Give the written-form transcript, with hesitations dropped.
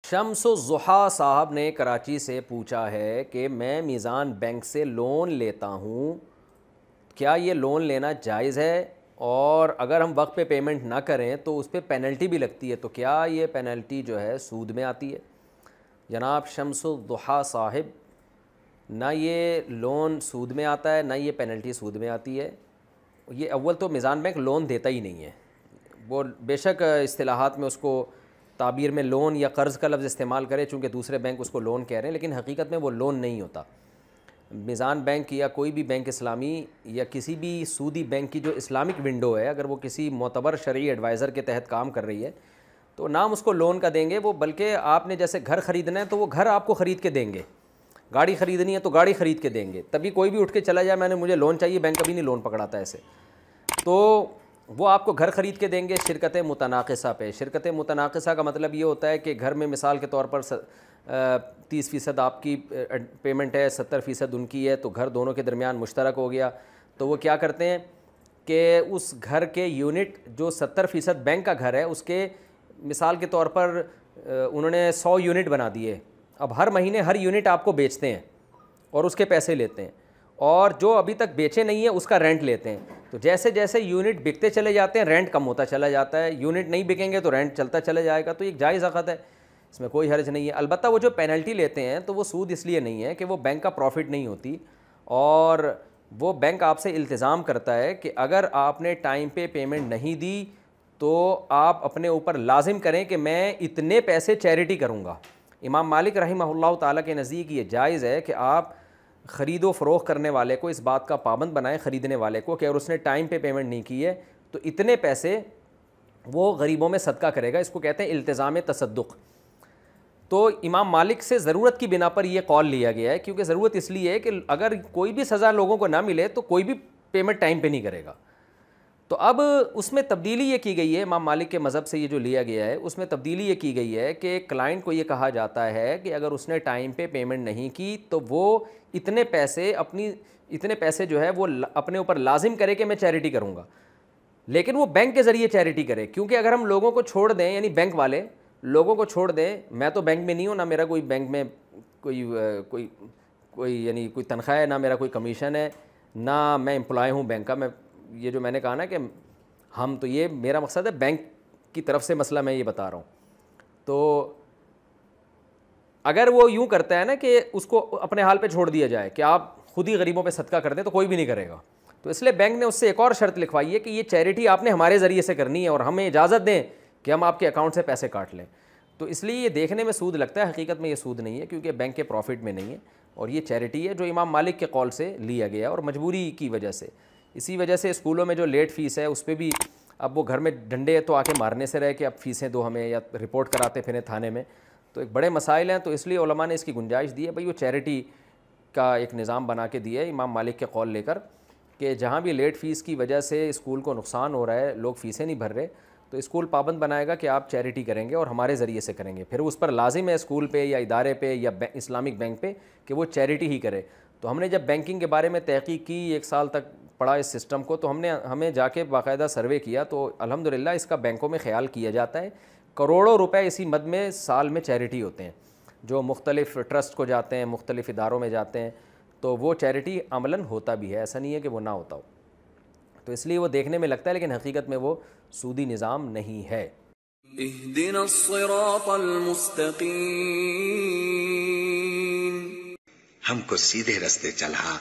शम्सुज़्ज़ुहा साहब ने कराची से पूछा है कि मैं मीज़ान बैंक से लोन लेता हूँ, क्या ये लोन लेना जायज़ है? और अगर हम वक्त पे पेमेंट ना करें तो उस पर पेनल्टी भी लगती है, तो क्या ये पेनल्टी जो है सूद में आती है? जनाब शम्सुज़्ज़ुहा साहिब, ना ये लोन सूद में आता है, ना ये पेनल्टी सूद में आती है। ये अव्वल तो मीज़ान बैंक लोन देता ही नहीं है। वो बेशक इस्तिलाहात में उसको ताबीर में लोन या कर्ज़ का लफ्ज़ इस्तेमाल करे, चूँकि दूसरे बैंक उसको लोन कह रहे हैं, लेकिन हकीकत में वो लोन नहीं होता। मीज़ान बैंक या कोई भी बैंक इस्लामी या किसी भी सूदी बैंक की जो इस्लामिक विंडो है, अगर वो किसी मोतबर शरई एडवाइज़र के तहत काम कर रही है तो नाम उसको लोन का देंगे वो, बल्कि आपने जैसे घर ख़रीदना है तो वो घर आपको ख़रीद के देंगे, गाड़ी ख़रीदनी है तो गाड़ी ख़रीद के देंगे। तभी कोई भी उठ के चला जाए मुझे लोन चाहिए, बैंक कभी नहीं लोन पकड़ाता ऐसे। तो वो आपको घर ख़रीद के देंगे शिरकत मुतनाक़िसा पे। शिरकत मुतनाक़िसा का मतलब ये होता है कि घर में मिसाल के तौर पर 30% आपकी पेमेंट है, 70% उनकी है, तो घर दोनों के दरमियान मुश्तरक हो गया। तो वो क्या करते हैं कि उस घर के यूनिट जो 70% बैंक का घर है, उसके मिसाल के तौर पर उन्होंने 100 यूनिट बना दिए। अब हर महीने हर यूनिट आपको बेचते हैं और उसके पैसे लेते हैं, और जो अभी तक बेचे नहीं है उसका रेंट लेते हैं। तो जैसे जैसे यूनिट बिकते चले जाते हैं रेंट कम होता चला जाता है, यूनिट नहीं बिकेंगे तो रेंट चलता चला जाएगा। तो एक जायज़ अक़द है, इसमें कोई हर्ज नहीं है। अलबत्ता वो जो पेनल्टी लेते हैं तो वो सूद इसलिए नहीं है कि वो बैंक का प्रॉफिट नहीं होती, और वो बैंक आपसे इल्तिज़ाम करता है कि अगर आपने टाइम पे पेमेंट नहीं दी तो आप अपने ऊपर लाजिम करें कि मैं इतने पैसे चैरिटी करूँगा। इमाम मालिक रहिमहुल्लाह ताला के नज़दीक ये जायज़ है कि आप ख़रीदो फ़रोख्त करने वाले को इस बात का पाबंद बनाएं, ख़रीदने वाले को, कि अगर उसने टाइम पे पेमेंट नहीं की है तो इतने पैसे वो गरीबों में सदका करेगा। इसको कहते हैं इल्तिज़ाम तसद्दुक़। तो इमाम मालिक से ज़रूरत की बिना पर यह कॉल लिया गया है, क्योंकि ज़रूरत इसलिए है कि अगर कोई भी सज़ा लोगों को ना मिले तो कोई भी पेमेंट टाइम पे नहीं करेगा। तो अब उसमें तब्दीली ये की गई है, इमाम मालिक के मज़हब से ये जो लिया गया है उसमें तब्दीली ये की गई है कि क्लाइंट को ये कहा जाता है कि अगर उसने टाइम पे पेमेंट नहीं की तो वो इतने पैसे जो है वो अपने ऊपर लाजिम करे कि मैं चैरिटी करूँगा, लेकिन वो बैंक के ज़रिए चैरिटी करे। क्योंकि अगर हम लोगों को छोड़ दें, यानी बैंक वाले लोगों को छोड़ दें, मैं तो बैंक में नहीं हूँ, ना मेरा कोई बैंक में कोई यानी कोई तनख्वाह है, ना मेरा कोई कमीशन है, ना मैं एम्प्लॉय हूँ बैंक का। मैं ये जो मैंने कहा ना कि हम तो, ये मेरा मकसद है बैंक की तरफ से मसला मैं ये बता रहा हूँ। तो अगर वो यूँ करता है ना कि उसको अपने हाल पे छोड़ दिया जाए कि आप खुद ही गरीबों पे सदका कर दें, तो कोई भी नहीं करेगा। तो इसलिए बैंक ने उससे एक और शर्त लिखवाई है कि ये चैरिटी आपने हमारे ज़रिए से करनी है और हमें इजाज़त दें कि हम आपके अकाउंट से पैसे काट लें। तो इसलिए ये देखने में सूद लगता है, हकीकत में ये सूद नहीं है, क्योंकि बैंक के प्रॉफिट में नहीं है, और ये चैरिटी है जो इमाम मालिक के कौल से लिया गया और मजबूरी की वजह से। इसी वजह से स्कूलों में जो लेट फ़ीस है उस पर भी अब वो घर में डंडे तो आके मारने से रहे कि अब फ़ीसें दो हमें, या रिपोर्ट कराते फिरें थाने में, तो एक बड़े मसाइल हैं। तो इसलिए उलमा ने इसकी गुंजाइश दी है, भाई वो चैरिटी का एक निज़ाम बना के दिया है इमाम मालिक के कौल लेकर, कि जहाँ भी लेट फ़ीस की वजह से स्कूल को नुकसान हो रहा है, लोग फ़ीसें नहीं भर रहे, तो स्कूल पाबंद बनाएगा कि आप चैरिटी करेंगे और हमारे ज़रिए से करेंगे। फिर उस पर लाजिम है स्कूल पे या इदारे पे या इस्लामिक बैंक पे कि वो चैरिटी ही करे। तो हमने जब बैंकिंग के बारे में तहकीक की, 1 साल तक पढ़ा इस सिस्टम को, तो हमें जाके बाकायदा सर्वे किया, तो अल्हम्दुलिल्लाह इसका बैंकों में ख्याल किया जाता है। करोड़ों रुपए इसी मद में साल में चैरिटी होते हैं जो मुख्तलिफ़ ट्रस्ट को जाते हैं, मुख्तलिफ़ इदारों में जाते हैं, तो वो चैरिटी अमलन होता भी है, ऐसा नहीं है कि वो ना होता हो। तो इसलिए वो देखने में लगता है, लेकिन हकीकत में वो सूदी निज़ाम नहीं है। हमको सीधे रास्ते चला